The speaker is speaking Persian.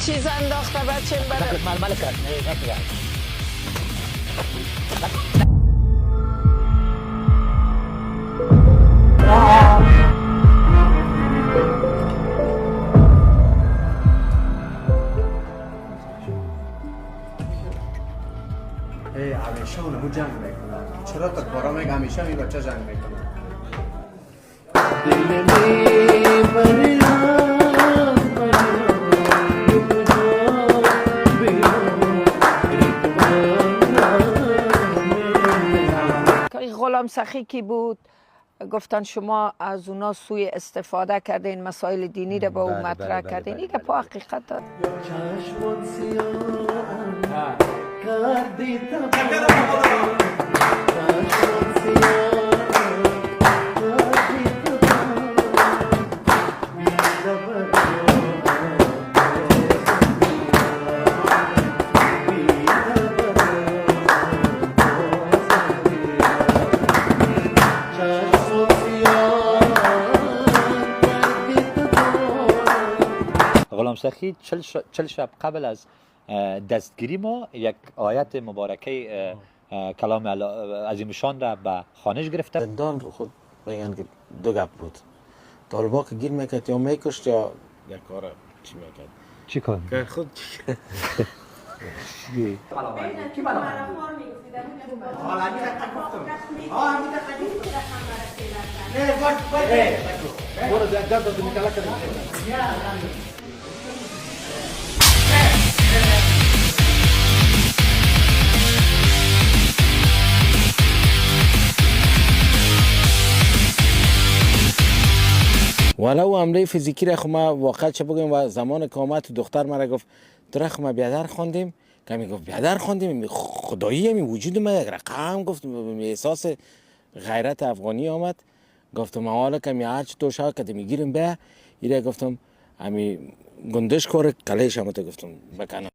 چیز انداخته بچه برای مال کرد نه همیشه اونمو جنگ میکنن. چرا تا کارا میگه همیشه این بچه جنگ میکنن. غلام سخی کی بود گفتن شما از اونا سوی استفاده کردین مسائل دینی رو با او مطرح کردین این پا حقیقت داد غلام سخی 40 شب قبل از دستگیری ما یک آیت مبارکه کلام عظیم شان را به خانش گرفته. زندان خود بگن که دو گپ بود. طالبا که گیر میکرد یا میکشت یا یک کار چی میکرد. چی کار؟ که خود ولو حمله فیزیکی را ما واقعا چه بگیم و زمان که آمد دختر مرا گفت تو را ما بیادر خوندیم که می گفت بیادر خوندیم خدایی همی وجود ما یک رقم گفت احساس غیرت افغانی آمد گفتم حالا که می هرچی تو شا که میگیریم به ایره گفتم همی گندش کار کلیش هم تو گفتم بکنم